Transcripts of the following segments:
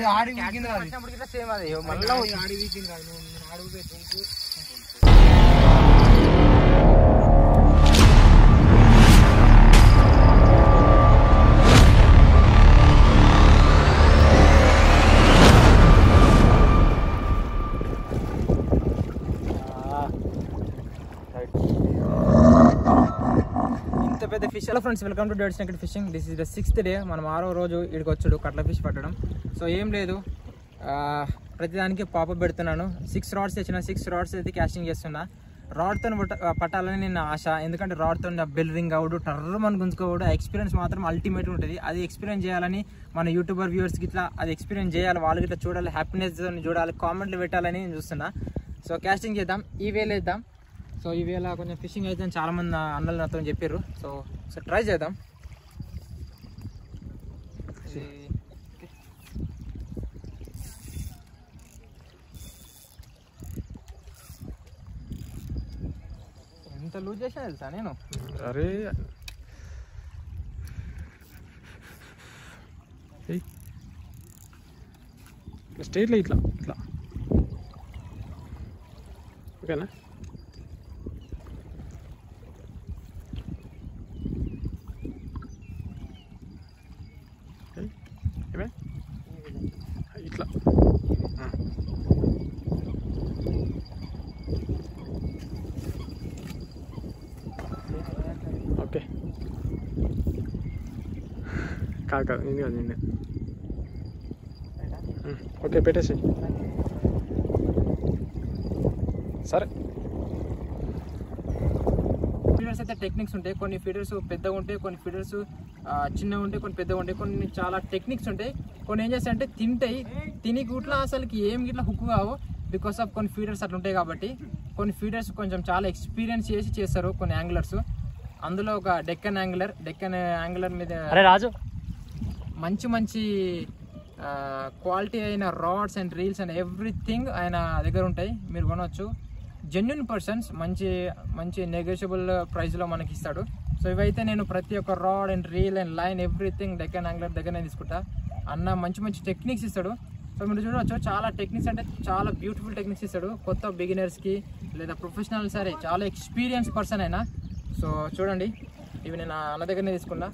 ఆడి వీకింది కాదు సేమ్ అది మళ్ళీ ఆడి వీకింది కాదు అడుగు ఇంత పెద్ద fish. Hello friends, welcome to dirty snake fishing. This is the 6th day. మనం 6వ రోజు ఇక్కడికి వచ్చాడు కట్ల ఫిష్ పట్టడం. సో ఏం లేదు, ప్రతిదానికి పాపప్ పెడుతున్నాను. 6 రాడ్స్ తెచ్చిన, 6 రాడ్స్ అయితే క్యాస్టింగ్ చేస్తున్నా. రాడ్తో పట్టాలని నేను ఆశ, ఎందుకంటే రాడ్తో బెల్ రింగ్ అవుడు టర్రమని గుంజుకోవడు. ఎక్స్పీరియన్స్ మాత్రం అల్టిమేట్ ఉంటుంది. అది ఎక్స్పీరియన్స్ చేయాలని మన యూట్యూబర్ వ్యూవర్స్కి ఇట్లా అది ఎక్స్పీరియన్స్ చేయాలి, వాళ్ళకి ఇట్లా చూడాలి, హ్యాపీనెస్ చూడాలి, కామెంట్లు పెట్టాలని నేను చూస్తున్నా. సో క్యాస్టింగ్ చేద్దాం, ఈ వేళ వేద్దాం. సో ఈ వేళ కొంచెం ఫిషింగ్ అయితే చాలామంది అన్నలు నాతో చెప్పారు. సో ట్రై చేద్దాం. ఎంత లూజ్ చేసినా తెలుసా నేను. అరే స్ట్రైట్లో ఇట్లా ఇట్లా ఓకేనా? ఇట్లా ఓకే. కాదు నేను కాదు నిన్నే. ఓకే పెట్టేసి సరే. ఫీడర్స్ అయితే టెక్నిక్స్ ఉంటాయి. కొన్ని ఫీడర్స్ పెద్దగా ఉంటాయి, కొన్ని ఫీడర్స్ చిన్నగా ఉంటాయి, కొన్ని పెద్దగా ఉంటాయి, కొన్ని చాలా టెక్నిక్స్ ఉంటాయి. కొన్ని ఏం చేస్తాయంటే తింటాయి, తిని గుట్లా అసలుకి ఏం గిట్లా హుక్ కావు, బికాస్ ఆఫ్ కొన్ని ఫీడర్స్ అట్లా ఉంటాయి. కాబట్టి కొన్ని ఫీడర్స్ కొంచెం చాలా ఎక్స్పీరియన్స్ చేస్తారు కొన్ని యాంగ్లర్స్. అందులో ఒక డెక్కన్ యాంగ్లర్ మీద రాజు మంచి మంచి క్వాలిటీ అయిన rods and reels and everything ఆయన దగ్గర ఉంటాయి, మీరు కొనవచ్చు. జెన్యున్ పర్సన్స్, మంచి మంచి నెగోషియబుల్ ప్రైస్లో మనకి ఇస్తాడు. సో ఇవైతే నేను ప్రతి ఒక్క rod and reel and line everything Deccan angler దగ్గరనే తీసుకుంటా. అన్న మంచి మంచి టెక్నిక్స్ ఇస్తాడు. సో మీరు చూడవచ్చు, చాలా టెక్నిక్స్ అంటే చాలా బ్యూటిఫుల్ టెక్నిక్స్ ఇస్తాడు కొత్త బిగినర్స్కి లేదా ప్రొఫెషనల్, సరే చాలా ఎక్స్పీరియన్స్ పర్సన్ అయినా. సో చూడండి, ఇవి నేను అన్న దగ్గరనే తీసుకున్నా.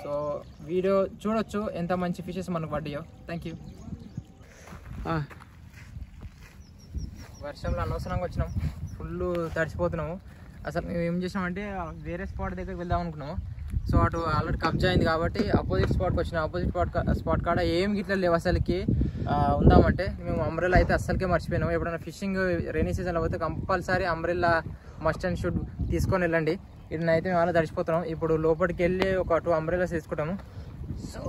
సో వీడియో చూడొచ్చు ఎంత మంచి ఫిషెస్ మనకు పడ్డాయో. Thank you. వర్షంలో అనవసరంగా వచ్చినాం, ఫుల్ తడిసిపోతున్నాము. అసలు మేము ఏం చేసినామంటే వేరే స్పాట్ దగ్గరికి వెళ్దాం అనుకున్నాము. సో అటు ఆల్రెడీ కబ్జా అయింది కాబట్టి అపోజిట్ స్పాట్కి వచ్చినాం. అపోజిట్ స్పాట్ కాడ ఏం గిట్ల లేవు అసలుకి. ఉందామంటే మేము అంబ్రెల్లా అయితే అస్సలకే మర్చిపోయినాము. ఎప్పుడైనా ఫిషింగ్ రైనీ సీజన్లో పోతే compulsory umbrella must and should తీసుకొని వెళ్ళండి. ఇటునైతే మేము అలా తడిచిపోతున్నాం. ఇప్పుడు లోపలికి వెళ్ళి ఒక 2 అంబ్రెల్లాస్ తీసుకుంటాము. సో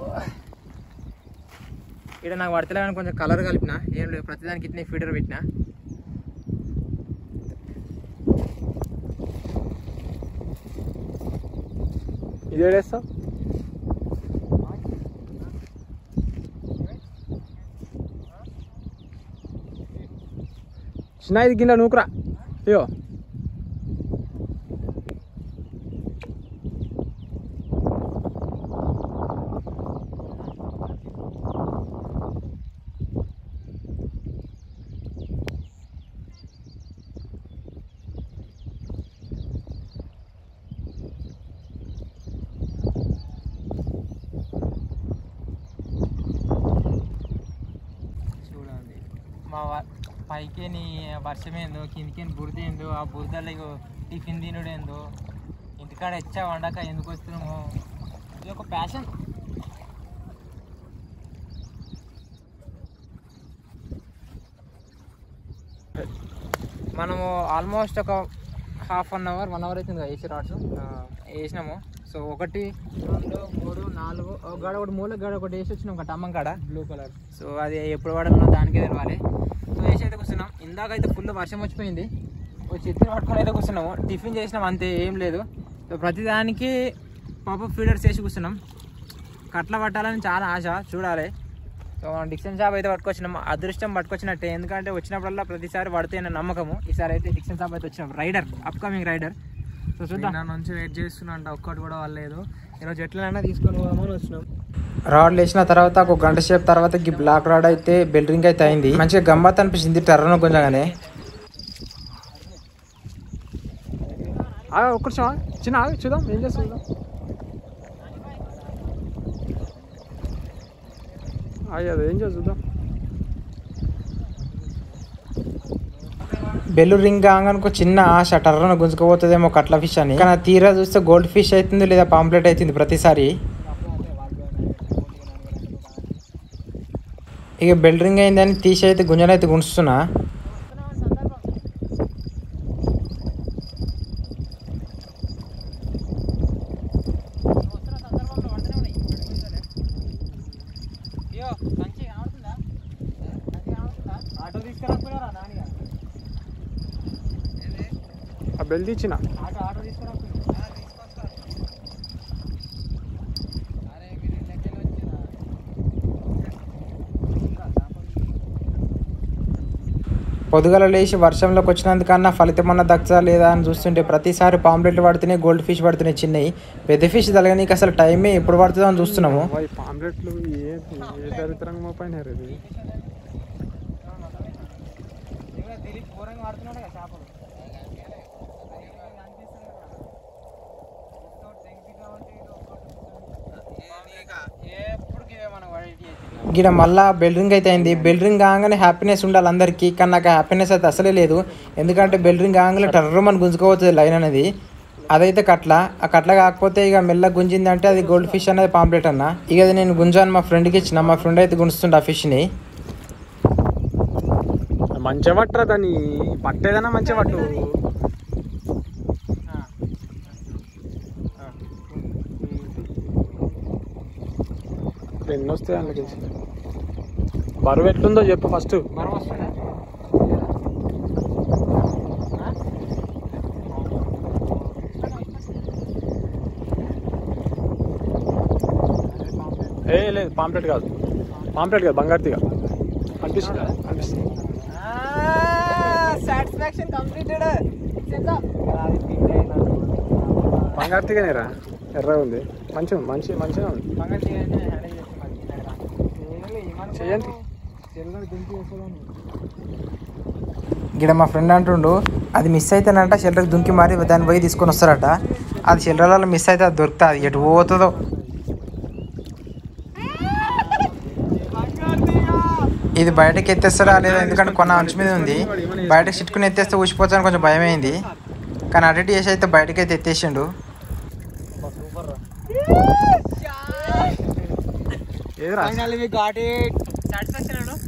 ఇక్కడ నాకు పడతలే కానీ కొంచెం కలర్ కలిపిన, ఏం లేదు, ప్రతిదానికి ఇట్నే ఫీడర్ పెట్టిన. ఇది వేస్తావు చిన్న, ఇది గిన్నె నూకురా. అయ్యో మా పైకి వర్షమేందో, కిందికి బురద ఏందో, ఆ బురదలో టిఫిన్ తినుడేందో, ఇంటికాడ వచ్చా వండాక ఎందుకు వస్తున్నామో, ఇది ఒక ప్యాషన్. మనము ఆల్మోస్ట్ ఒక హాఫ్ అన్ అవర్ 1 అవర్ అవుతుంది ఏసీ రాడ్స్ వేసినాము. సో 1 2 3 4 గడ ఒకటి మూల గడ ఒకటి వేసి వచ్చినాం, ఒక టమ్మం కాడ బ్లూ కలర్. సో అది ఎప్పుడు పడాలన్నా దానికే తెలవాలి. సో వేసి అయితే కూర్చున్నాం. ఇందాకైతే ఫుల్ వర్షం వచ్చిపోయింది, చెత్త పట్టుకొని అయితే కూర్చున్నాము. టిఫిన్ చేసినాం, అంతే, ఏం లేదు. సో ప్రతిదానికి పాపప్ ఫీడర్స్ వేసి కూర్చున్నాం. కట్ల పట్టాలని చాలా ఆశ, చూడాలి. సో మనం డిక్షన్ షాప్ అయితే పట్టుకొచ్చినాం, అదృష్టం పట్టుకొచ్చినట్టే. ఎందుకంటే వచ్చినప్పుడల్లా ప్రతిసారి పడితే నమ్మకము. ఈసారి అయితే డిక్షన్ షాప్ అయితే వచ్చినాం. Rider, upcoming rider. సో చూద్దాం. నా నుంచి వెయిట్ చేస్తున్నా అంట, ఒక్కటి కూడా వాళ్ళలేదు. ఈరోజు ఎట్లైనా తీసుకొని పోదామని వచ్చినాం. రాడ్ లేచిన తర్వాత ఒక గంట సేపు తర్వాత ఈ బ్లాక్ రాడ్ అయితే బెల్రింగ్ అయితే అయింది. మంచిగా గమ్మత్ అనిపించింది టర్రను కొంచెంగానే. ఒక్క నిమిషం చిన్న చూద్దాం ఏం చేస్తుందా. అది ఏం చేద్దాం. బెల్లు రింగ్ కాగానికి చిన్న ఆశ టర్రను గుంజుకుపోతుందేమో కట్ల ఫిష్ అని. కానీ తీరా చూస్తే గోల్డ్ ఫిష్ అవుతుంది లేదా పాంప్లెట్ అవుతుంది ప్రతిసారి. ఇక బెల్ రింగ్ అయిందని తీసి అయితే గుంజనైతే గుంజుతున్నా. ఆ బెల్ తీసిన పొద్దుగల లేచి వర్షంలోకి వచ్చినందుకన్నా ఫలితం అన్న దక్కా లేదా అని చూస్తుంటే ప్రతిసారి పాంప్లెట్లు పడుతున్నాయి, గోల్డ్ ఫిష్ పడుతున్నాయి చిన్నవి. పెద్ద ఫిష్ తలగనీకి అసలు టైమే ఎప్పుడు పడుతుందో అని చూస్తున్నాము. పాంప్లెట్లు ఏ దరిద్రంగా పైన గిడ మళ్ళా బెల్ రింగ్ అయితే అయింది. బెల్ రింగ్ కాగానే హ్యాపీనెస్ ఉండాలి అందరికీ, కానీ నాకు హ్యాపీనెస్ అయితే అసలే లేదు. ఎందుకంటే బెల్ రింగ్ కాగానే టర్రమని గుంజుకోవచ్చు లైన్ అనేది. అదైతే కట్ల. ఆ కట్ల కాకపోతే ఇక మెల్ల గుంజిందంటే అది గోల్డ్ ఫిష్ అనేది పాంప్లెట్ అన్న. ఇక అది నేను గుంజాను మా ఫ్రెండ్కి ఇచ్చిన. మా ఫ్రెండ్ అయితే గుంజుతుండే ఆ ఫిష్ని. మంచిగా పట్టరా దాన్ని, పట్టేదన్నా మంచిగా పట్టు. ఎన్ని వస్తాయి అందుకే బరువు ఎట్లుందో చెప్పు ఫస్ట్. లేదు పాంప్లెట్ కాదు బంగారుతీగా అనిపిస్తుంది. బంగారుతీగానేరా ఎర్రగా ఉంది, మంచిగా ఉంది. చేయండి. గిడ మా ఫ్రెండ్ అంటుండు అది మిస్ అయితేనంట షెల్టర్కి దుంకి మారి దాన్ని పోయి తీసుకొని వస్తారట. అది షెల్టర్లలో మిస్ అయితే అది దొరుకుతుంది, ఎటు పోతుందో. ఇది బయటకి ఎత్తేస్తారా లేదా, ఎందుకంటే కొన్న అంచు మీద ఉంది. బయటకు చిట్టుకుని ఎత్తేస్తే ఊసిపోతాను కొంచెం భయం అయింది. కానీ అటు చేసి అయితే బయటకి అయితే ఎత్తేసిండు.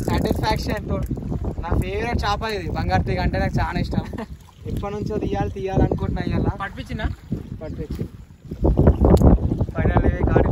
సాటిస్ఫాక్షన్. నా ఫేవరెట్ చేప ఇది బంగారు తీగ అంటే నాకు చాలా ఇష్టం. ఎప్పటి నుంచో తీయాలనుకుంటున్నా. ఇవాళ పట్టించి ఫైనల్ గాడి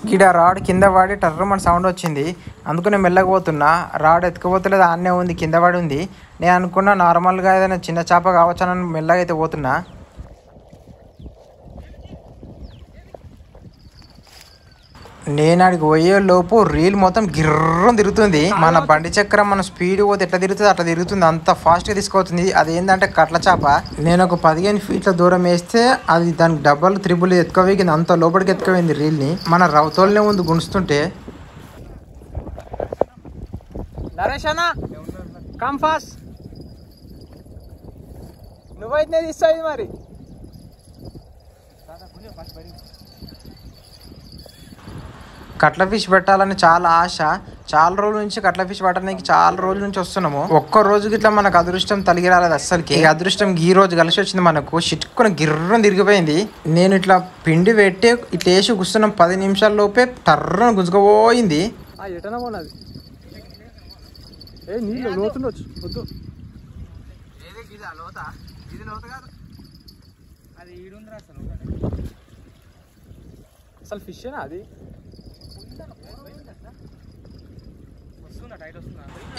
గిడ రాడ్ కింద పడి టర్రమని సౌండ్ వచ్చింది. అందుకు నేను మెల్లకపోతున్నా. రాడ్ ఎత్తుకపోతలేదు, ఆన్నే ఉంది, కింద పడి ఉంది. నేను అనుకున్నా నార్మల్గా ఏదైనా చిన్న చేప కావచ్చానని మెల్లగా అయితే పోతున్నా. నేను అడిగి పోయే లోపు రీల్ మొత్తం గిర్రం తిరుగుతుంది. మన బండి చక్రం మన స్పీడ్ పోతే ఎట్లా తిరుగుతుంది అట్లా తిరుగుతుంది, అంత ఫాస్ట్గా తీసుకుపోతుంది. అది ఏంటంటే కట్ల చేప. నేను ఒక 15 ఫీట్ల దూరం వేస్తే అది దానికి డబ్బల్ త్రిబుల్ ఎత్తుకోవేగింది, అంత లోపలికి ఎత్తుకోవేంది రీల్ని. మన రౌతోల్నే ఉంది గుంజుతుంటే. నరేష్ అన్న కమ్ ఫాస్ట్, నువ్వైతే తీస్తావు మరి. కట్ల ఫిష్ పెట్టాలని చాలా ఆశ. చాలా రోజుల నుంచి కట్ల ఫిష్ పట్టడానికి చాలా రోజుల నుంచి వస్తున్నాము. ఒక్క రోజుకి ఇట్లా మనకు అదృష్టం తలిగి రాలేదు అస్సలకి. అదృష్టం ఈ రోజు కలిసి వచ్చింది మనకు. చిట్టుకుని గిర్రం తిరిగిపోయింది. నేను ఇట్లా పిండి పెట్టి ఇట్లా వేసి కూర్చున్నాం 10 నిమిషాల లోపే టర్రను గుంజుకుపోయింది. ఎటనా పోనది నీళ్ళు లోతుండొచ్చు. వద్దు అసలు ఫిష్ అది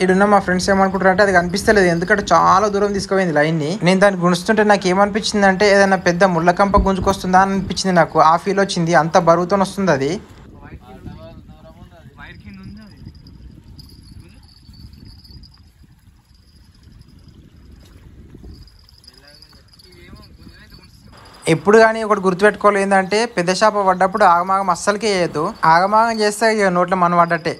ఇడున్న మా ఫ్రెండ్స్ ఏమనుకుంటారు అంటే అది కనిపిస్తలేదు, ఎందుకంటే చాలా దూరం తీసుకుపోయింది లైన్ని. నేను దాన్ని గుంజుతుంటే నాకు ఏమనిపించింది అంటే ఏదైనా పెద్ద ముళ్ళకంప గుంజుకొస్తుందా అని అనిపించింది. నాకు ఆ ఫీల్ వచ్చింది, అంత బరువుతో వస్తుంది అది. ఎప్పుడు కానీ ఒకటి గుర్తుపెట్టుకోవాలి ఏంటంటే పెద్ద చేప పడ్డప్పుడు ఆగమాగం అస్సలకే చేయొద్దు. ఆగమాగం చేస్తే ఇక నోట్లో మన పడ్డట్టే.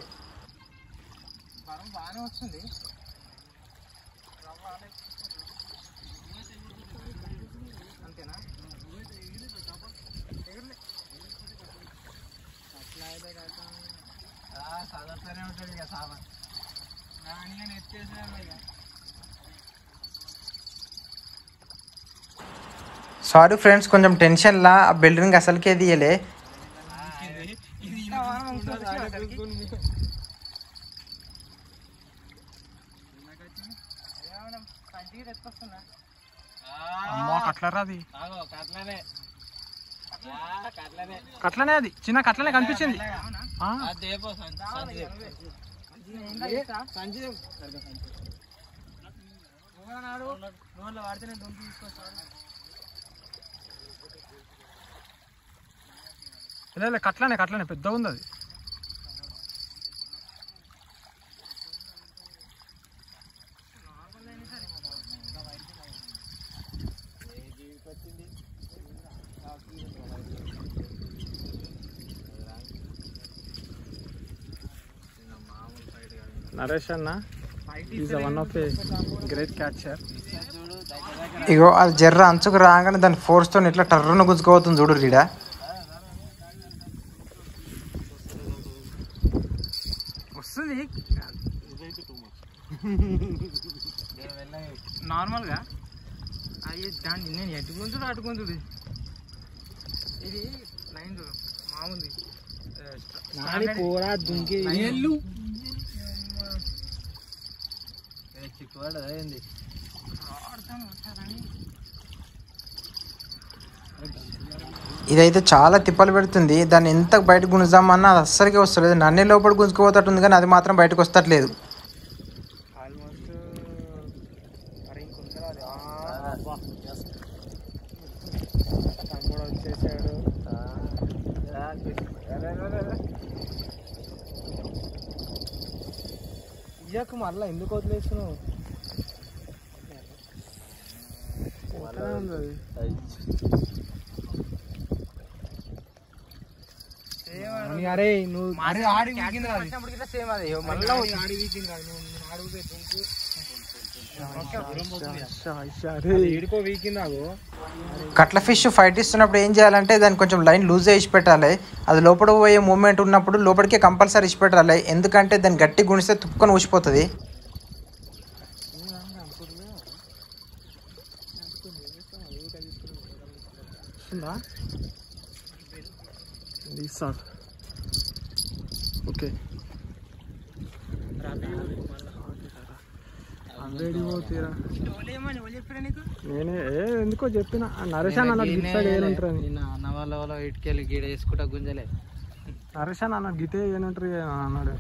సారీ ఫ్రెండ్స్, కొంచెం టెన్షన్లా ఆ బిల్డింగ్ అసలుకే తీయలే. కట్లనే అది చిన్న కట్లనే కనిపించింది. కట్లనే కట్లనే పెద్దగా ఉంది అది. నరేష్ అన్న is one of a great catcher. ఇగో అది జర్ర అంచుకు రాగానే దాని ఫోర్స్తో ఇట్లా టర్రును గుంజుకోవద్దు చూడు రీడ. వస్తుంది నార్మల్గా అయ్యి దాన్ని నేను ఎటు గుంజుడు అటు గుంజుడు. ఇది లైన్ మామూలు ఇదైతే చాలా తిప్పలు పెడుతుంది. దాన్ని ఎంత బయటకు గుంజుదామన్నా అది అస్సలకే వస్తలేదు. నన్నే లోపల గుంజుకుపోతట్టుంది కానీ అది మాత్రం బయటకు వస్తట్లేదు. ఇయ్యకు మళ్ళా ఎందుకు వదిలేస్తున్నావు? అరే నువ్వు కట్ల ఫిష్ ఫైట్ ఇస్తున్నప్పుడు ఏం చేయాలంటే దాన్ని కొంచెం లైన్ లూజ్ చేసి పెట్టాలి. అది లోపల పోయే మూమెంట్ ఉన్నప్పుడు లోపలికే కంపల్సరీ ఇచ్చి పెట్టాలి, ఎందుకంటే దాన్ని గట్టి గుణిస్తే తుప్పుకొని ఊసిపోతుంది. ఓకే నేనే ఎందుకో చెప్పిన నరేష్ అన్న అన్న వాళ్ళ ఇటుకెళ్ళి గీడ వేసుకుంటా గుంజలే. నరేష్ అన్న గీతే ఏనంటారు అన్నాడు.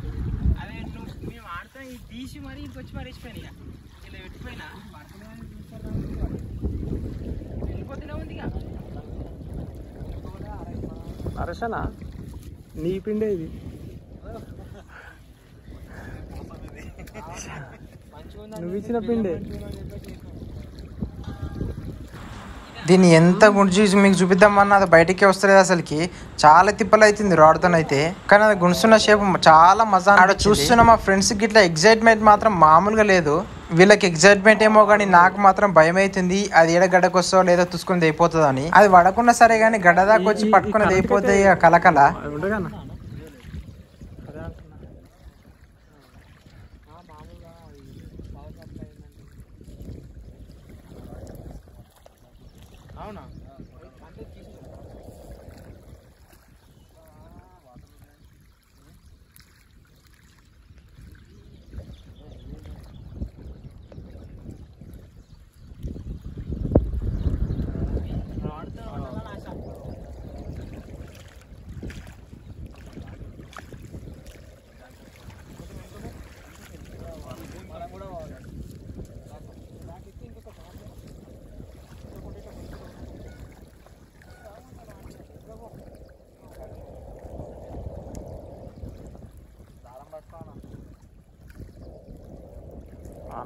నరేష్ అన్న నీ పిండే ఇది. నువ్వు ఇచ్చిన పిండే. దీన్ని ఎంత గుంజి మీకు చూపిద్దామన్నా అది బయటికే వస్తలేదు. అసలుకి చాలా తిప్పలు అవుతుంది రాడ్తోనైతే, కానీ అది గుంజుతున్న షేప్ చాలా మజా. ఆడ చూస్తున్న మా ఫ్రెండ్స్కి ఇట్లా ఎగ్జైట్మెంట్ మాత్రం మామూలుగా లేదు. వీళ్ళకి ఎగ్జైట్మెంట్ ఏమో కానీ నాకు మాత్రం భయం అవుతుంది, అది ఏడ గడ్డకు వస్తో లేదో చూసుకుని అయిపోతుంది అని. అది పడకుండా సరే కానీ గడ్డ దాకా వచ్చి పట్టుకునేది అయిపోతుంది ఇక కలకల.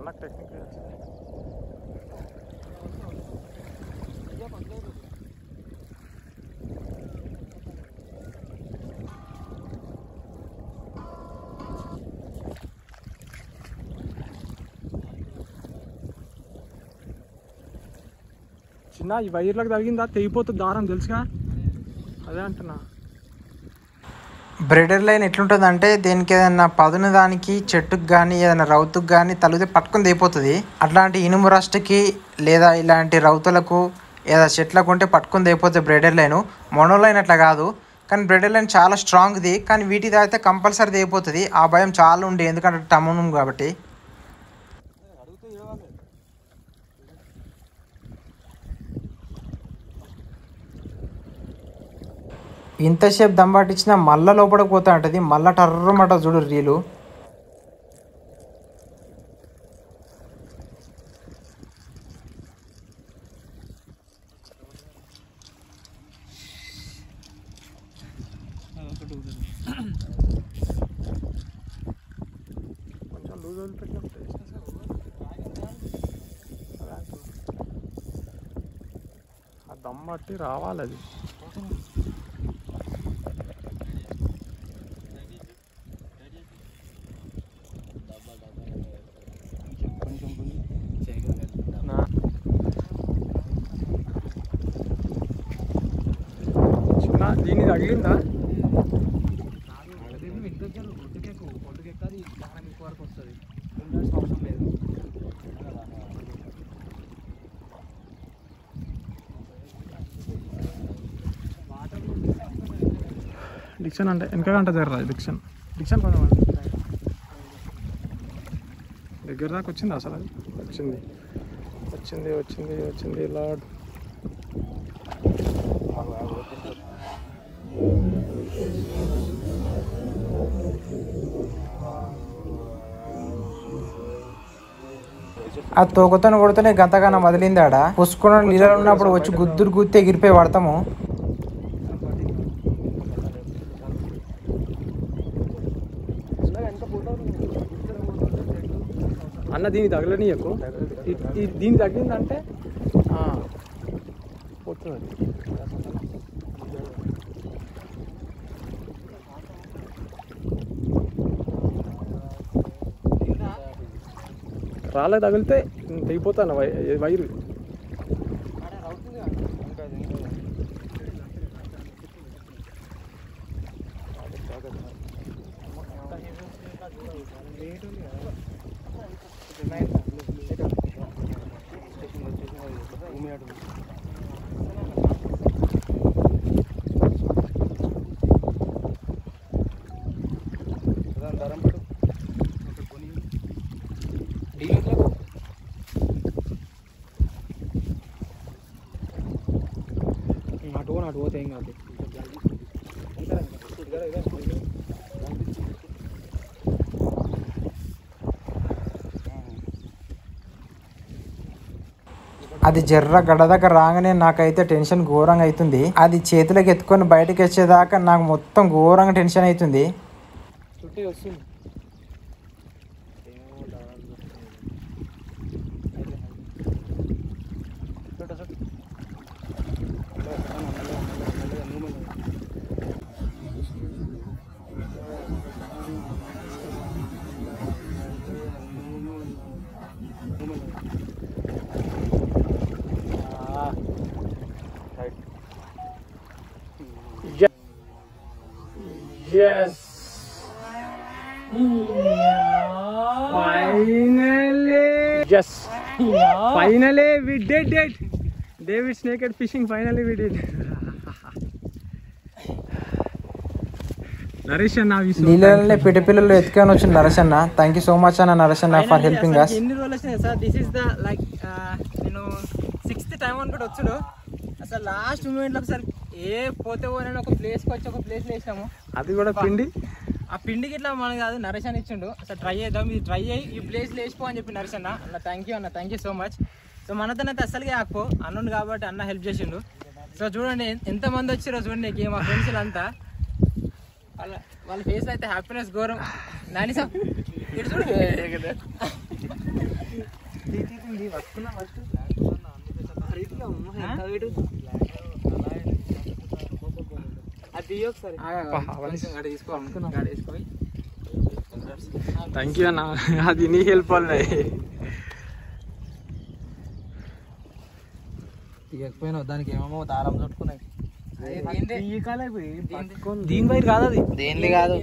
అన్నకు టెక్నిక్ చిన్న ఈ వైర్లకు తగిలిందా తెగిపోతుంది దారం తెలుసుగా అదే అంటున్నా. బ్రెడర్ లైన్ ఎట్లుంటుంది అంటే దీనికి ఏదైనా పదును దానికి చెట్టుకు కానీ ఏదైనా రౌతుకు కానీ తలిగితే పట్టుకుని తెగిపోతుంది. అట్లాంటి ఇనుము రస్ట్కి లేదా ఇలాంటి రౌతులకు ఏదో చెట్లకు ఉంటే పట్టుకుని తెగిపోతుంది బ్రెడర్ లైన్. మొనో లైన్ అట్లా కాదు, కానీ బ్రెడర్ లైన్ చాలా స్ట్రాంగ్ది. కానీ వీటిది అయితే కంపల్సరీ తెగిపోతుంది. ఆ భయం చాలా ఉంది, ఎందుకంటే టమనం కాబట్టి. ఇంతసేపు దమ్బాటిచ్చినా మళ్ళా లోపలికి పోతా ఉంటుంది, మళ్ళా టర్రమాట చూడు రీలు. కొంచెం లూజ్ వదిలిపెట్టినప్పుడు ఆ దమ్ బట్టి రావాలి అది. చిన్న దీన్ని తగిలిందా? డిక్షన్ అంటే వెనక గంట జరరాదు. డిక్షన్ కొంచెం దగ్గర దాకా వచ్చింది. అసలు అది వచ్చింది లాడ్. ఆ తోకతోని కొడితేనే గంతగానం వదిలింది. ఆడ పుసుకున్న నీళ్ళలో ఉన్నప్పుడు వచ్చి గుద్దురు ఎగిరిపోయి పడతాము. అన్న దీన్ని తగలనీయకు. దీన్ని తగిలిందంటే పోతుంది. రాళ్ళకి తగిలితే తెగిపోతాను వైరు. అటు పోతే ఏం కాదు. అది జర్ర గడ్డ దగ్గర రాగానే నాకైతే టెన్షన్ ఘోరంగా అవుతుంది. అది చేతులకు ఎత్తుకొని బయటకు వచ్చేదాకా నాకు మొత్తం ఘోరంగా టెన్షన్ అవుతుంది. చుట్టి వస్తుంది. Yes. Finally. Yes. Finally we did it. David's naked fishing. Finally we did. Naresh అన్న నీళ్ళనే పిల్లలు ఎత్తుకొని వచ్చిన నరేష్ అన్న. థ్యాంక్ యూ సో మచ్ అన్న నరేష్ అన్న ఫర్ హెల్పింగ్ us. ఎన్ని రోజులు వచ్చినాయి sir? This is the like నేను 6th టైం అనుకుంటే వచ్చాడు. అసలు లాస్ట్ మూమెంట్లో ఒకసారి పోతే పోయినా ఒక ప్లేస్కి వచ్చి ఒక ప్లేస్ వేసినాము. అది కూడా పిండి. ఆ పిండికి ఇట్లా మనకు కాదు, నరేష్ అని ఇచ్చిండు. అసలు ట్రై చేద్దాం, ఇది ట్రై అయ్యి ఈ ప్లేస్ లేచిపో అని చెప్పి నరేష్ అన్న. అన్న thank you so much. So మనతోనైతే అస్సలుగా ఆకపో అన్నుండు కాబట్టి అన్న హెల్ప్ చేసిండు. సో చూడండి ఎంతమంది వచ్చిరో చూడండి మా ఫ్రెండ్స్ అంతా. వాళ్ళ ఫేస్ అయితే హ్యాపీనెస్ ఘోరం. నాని సార్ ఇటు చూడు. ఉంది పట్టుకున్నా ఫస్ట్ అది ఒకసారి తీసుకోవాలి. థ్యాంక్ యూ అన్న, అది నీ హెల్ప్ వల్ల. తీయకపోయినా దానికి ఏమేమో దారం చుట్టుకున్నాయి. దీని బయట కాదు, అది దేనిది కాదు.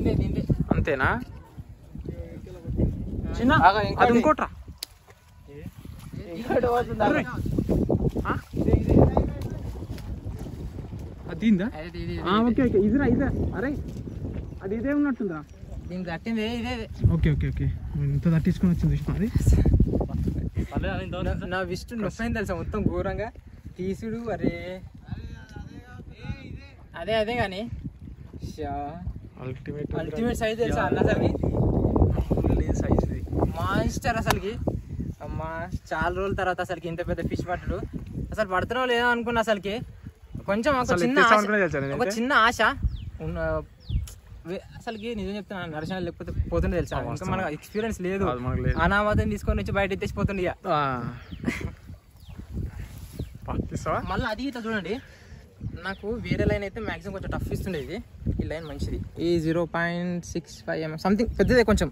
అంతేనా? చిన్న అది ఇంకోట్రా. అది ఓకే ఓకే, ఇదిరా ఇదే. అరే అది ఇదే ఉన్నట్టుందా? దీనికి తట్టింది ఇదే. ఓకే ఓకే ఓకే, ఇంత తట్టించుకొని వచ్చింది చూసిన. అది నా విష్ణు నొప్పైంది తెలుసా మొత్తం ఘోరంగా తీసుడు. అరే అదే అదే కానీ అల్టిమేట్ సైజ్ తెలుసా అన్న అసలుకి, సైజ్ మాన్స్టర్ అసలుకి. అమ్మా చాలా రోజుల తర్వాత అసలుకి ఇంత పెద్ద ఫిష్ పట్టడు. అసలు పడుతున్నావు లేదా అనుకున్నా అసలుకి. కొంచెం ఒక చిన్న ఆశ అసలుకి. నిజం చెప్తున్నా నరసింహ లేకపోతే పోతుండే తెలుసా. ఇంకా మనకు ఎక్స్పీరియన్స్ లేదు. అనామతం తీసుకొని వచ్చి బయట ఎత్తేసిపోతుండే. మళ్ళీ అది ఇట్లా చూడండి, నాకు వేరే లైన్ అయితే మ్యాక్సిమం కొంచెం టఫ్ ఇస్తుండే. ఈ లైన్ మంచిది. ఈ 0.65 mm సంథింగ్ పెద్దదే కొంచెం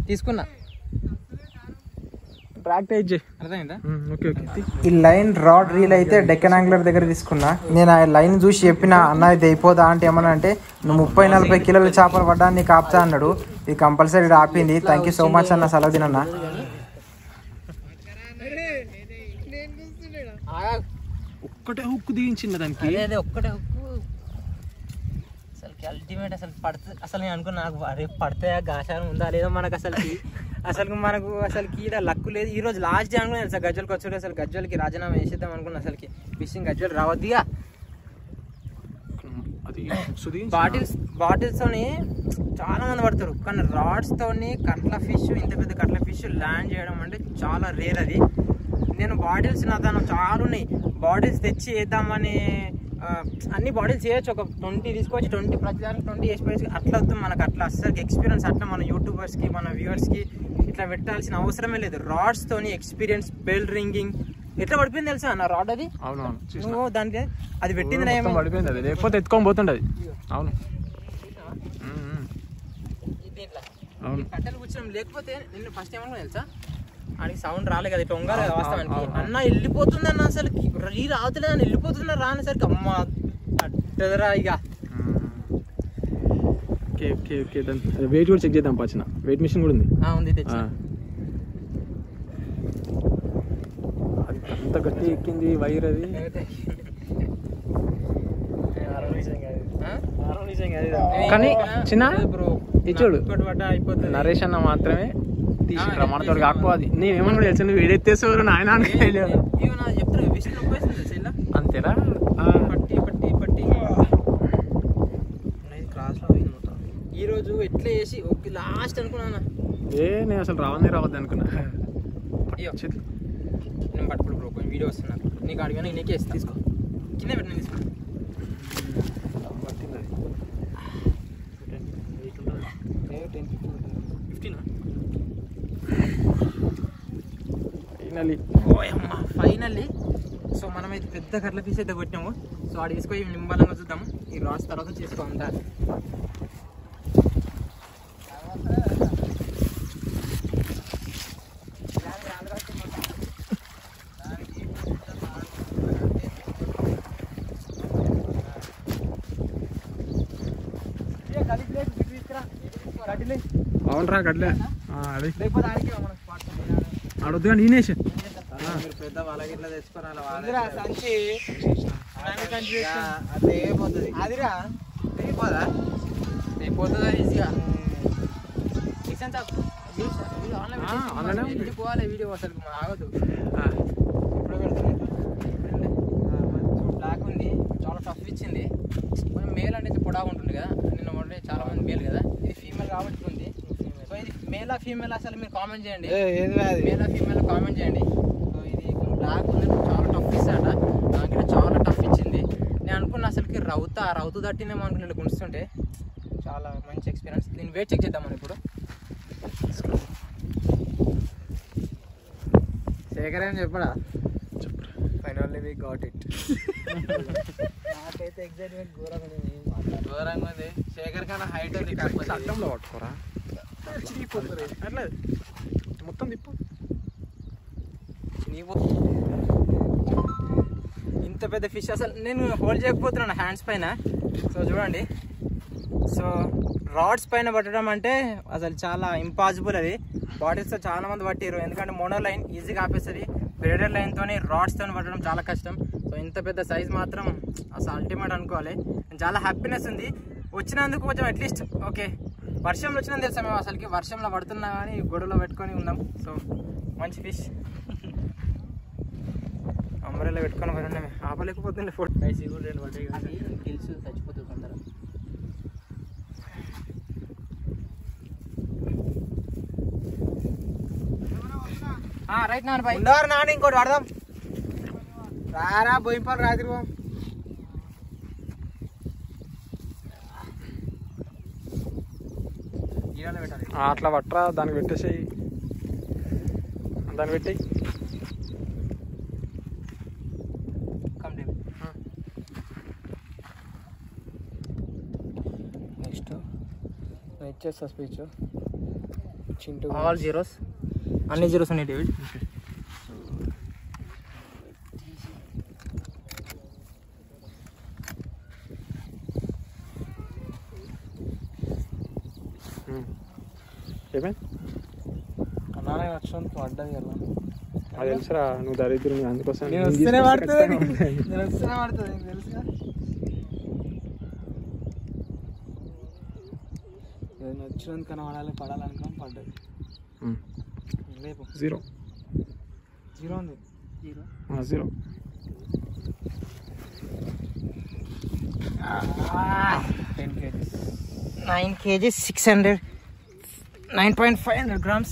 తీసుకున్నా. ప్రాక్టీస్ అర్థమైందా? Okay okay. ఈ లైన్ రాడ్ రీల్ అయితే డెక్కన్ యాంగ్లర్ దగ్గర తీసుకున్నా. నేను ఆ లైన్ చూసి చెప్పిన అన్న ఇది అయిపోదా అంటే ఏమన్నా అంటే నువ్వు 30-40 కిలోల చేపలు పడ్డా నీకు ఆపుతా అన్నాడు. ఇది కంపల్సరీ ఆపింది. థ్యాంక్ యూ సో మచ్ అన్న, సెలవు తినన్నా. ఒక్కటే హుక్ దిగించింది దానికి. అదే ఒక్కటే హుక్ అసలుకి అల్టిమేట్. అసలు పడుతుంది అసలు. నేను అనుకున్నా నాకు అరే పడితే గాచారం ఉందా లేదా మనకు అసలుకి. అసలుకి ఈడ లక్కు లేదు. ఈ రోజు లాస్ట్ డే అనుకున్నా తెలుసా గజ్జలకి వచ్చాడు. అసలు గజ్జలకి రాజీనామా చేసేద్దాం అనుకున్నా. అసలుకి ఫిషింగ్ గజ్జలు రావద్దిగా. బాటిల్స్ తోని చాలా మంది పడతారు, కానీ రాడ్స్ తోని కట్ల ఫిష్, ఇంత పెద్ద కట్ల ఫిష్ ల్యాండ్ చేయడం అంటే చాలా రేర్. అది నేను బాటిల్స్ నా దాని చాలా ఉన్నాయి. బాటిల్స్ తెచ్చి వేద్దామని అన్ని బాటిల్స్ చేయొచ్చు. ఒక 20 తీసుకొచ్చి 20 ప్రతిదానికి 20 వేసి పోయి అట్లా వద్దాం మనకు. అట్లా అసలు ఎక్స్పీరియన్స్ అట్లా మన యూట్యూబర్స్కి మన వ్యూవర్స్కి ఇట్లా పెట్టాల్సిన అవసరమే లేదు. రాడ్స్ తోని ఎక్స్పీరియన్స్, బెల్ రింగింగ్ ఎట్లా పడిపోయింది తెలుసా నా రాడ్. అది నువ్వు దానికి అది పెట్టింది పడిపోయింది, అది లేకపోతే ఎత్తుకొని పోతుండే. అవును కట్టెలు కూర్చోడం. లేకపోతే నిన్ను ఫస్ట్ ఏమన్నా తెలుసా, ఆడికి సౌండ్ రాలే కదా, ఇట్లా ఉంగాలి కదా వాస్తవానికి. అన్న వెళ్ళిపోతుంది అన్న, అసలు రీ రావట్లేదు అని వెళ్ళిపోతున్నా రానేసరికి అమ్మ అట్టదరా ఇక. ఓకే ఓకే ఓకే, వెయిట్ కూడా చెక్ చేద్దాం. పచ్చిన వెయిట్ మిషన్ కూడా ఉంది. ఉంది తెచ్చి. అంత గట్టి ఎక్కింది వైర్ అది. కానీ చిన్న ఇచ్చాడు నరేష్ అన్న మాత్రమే తీసి మనతో కాకపోది. నేనేమన్నా కూడా తెలుసు, నువ్వు ఏడెత్తేసేవారు నాయన. అంతేనా? ఈ రోజు ఎట్లా చేసి లాస్ట్ అనుకున్నా. నేను అసలు రావద్దు అనుకున్నా. నేను పట్టుకుడు బ్రో, కొంచెం వీడియో వస్తున్నా నీకు అడిగాను, నీకే వేసి తీసుకో. కింద పెట్టి తీసుకో. ఫైనల్లీ సో మనమైతే పెద్ద కట్ల పీస్ అయితే కొట్టినాము. సో ఆడ తీసుకొని నిమ్మలంగా చూద్దాము. ఈ రాస్ తర్వాత చేసుకోండి. అవునరా గడ్లే ఆడొద్దుగా నేనేసి పెద్ద వాళ్ళకి ఇట్లా తెచ్చుకోరా అయిపోతుందా ఈజీగా. పోవాలి వీడియో అసలు ఆగదు. ఇప్పుడు పెడుతుంది. బ్లాక్ ఉంది, చాలా టఫ్ ఇచ్చింది. కొంచెం మేల్ అంటే పొడగా ఉంటుంది కదా, నిన్న మొదటి చాలా మంది మేల్ కదా. ఇది ఫీమేల్ కాబట్టి ఉంది. సో ఇది మేలా ఫీమేల్ అసలు మీరు కామెంట్ చేయండి. మేలా ఫీమేల్ కామెంట్ చేయండి. సో ఇది కొంచెం బ్లాక్ ఉంది, చాలా టఫ్ ఇస్తాడ. నాకైతే చాలా టఫ్ ఇచ్చింది. నేను అనుకున్నా అసలుకి రౌతు తట్టినేమో అనుకున్నాను గుంటుంటే. చాలా మంచి ఎక్స్పీరియన్స్. దీన్ని వెయిట్ చెక్ చేద్దాం మనం ఇప్పుడు. శేఖర్ ఏం చెప్పడా ఫైనల్లీ వి గాట్ ఇట్. నాకైతే ఎగ్జైట్మెంట్ ఘోరంగా ఉంది. శేఖర్ కన్నా హైట్ ఉంది కాకపోతే అడ్డంలో పట్టుకోరా అట్లా మొత్తం తిప్పు. ఇంత పెద్ద ఫిష్ అసలు నేను హోల్డ్ చేయకపోతున్నాను హ్యాండ్స్ పైన. సో చూడండి, సో రాడ్స్ పైన పట్టడం అంటే అసలు చాలా ఇంపాసిబుల్. అది బాటిల్స్తో చాలా మంది పట్టారు, ఎందుకంటే మోనో లైన్ ఈజీగా ఆపేస్తుంది. బ్రేడర్ లైన్తో రాడ్స్తో పట్టడం చాలా కష్టం. సో ఇంత పెద్ద సైజ్ మాత్రం అసలు అల్టిమేట్ అనుకోవాలి. చాలా హ్యాపీనెస్ ఉంది వచ్చినందుకు. కొంచెం అట్లీస్ట్ ఓకే, వర్షంలో వచ్చినందుకు తెలుసా మేము అసలుకి వర్షంలో పడుతున్నా కానీ గొడవలో పెట్టుకొని ఉన్నాం. సో మంచి ఫిష్ అంబ్రెల్లా పెట్టుకొని పడున్నామే, ఆపలేకపోతుంది. ఫోటో రెండు పడ్డాయి తెలుసు, చచ్చిపోతుంది కొందరు. రైట్ నాన్న బాయ్ ఉండవారు నాన్న, ఇంకోటి పడదాం రారా బోయింపాలు రాత్రి పో. అట్లా పట్టరా, దానికి పెట్టేసేయి, దాన్ని పెట్టి. నెక్స్ట్ ఇచ్చేస్తా స్పీచ్. చింటూ ఆల్ జీరోస్, అన్ని జీరోస్ ఉన్నాయి డేవిడ్. ఏమే అన్నానే వచ్చింది పడ్డది కదా, అది తెలుసురా, నువ్వు దరిద్రం అందుకోసం. నేను వస్తేనే పడుతుంది, నేను వస్తేనే పడుతుంది నీకు తెలుసుగా. నేను వచ్చినందుకు కనబడాలి, పడాలనుకోని పడ్డది. రేపు జీరో జీరో ఉంది, zero zero 10 kgs 9 kgs 600 9.500 grams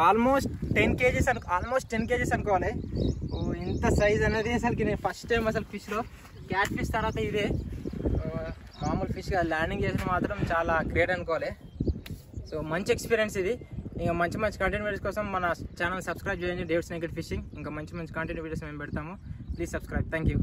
almost 10 kgs అనుకోవాలి. ఇంత సైజ్ అనేది అసలుకి నేను ఫస్ట్ టైం అసలు ఫిష్లో, క్యాట్ ఫిష్ తర్వాత ఇదే మామూలు ఫిష్గా ల్యాండింగ్ చేసిన మాత్రం చాలా గ్రేట్ అనుకోవాలి. సో మంచి ఎక్స్పీరియన్స్ ఇది. ఇంకా మంచి మంచి కంటెంట్ వీడియోస్ కోసం మన ఛానల్ సబ్స్క్రైబ్ చేయండి, డేవిడ్స్ నేకెడ్ ఫిషింగ్. ఇంకా మంచి మంచి కంటెంట్ వీడియోస్ మేము పెడతాము. Please subscribe. Thank you.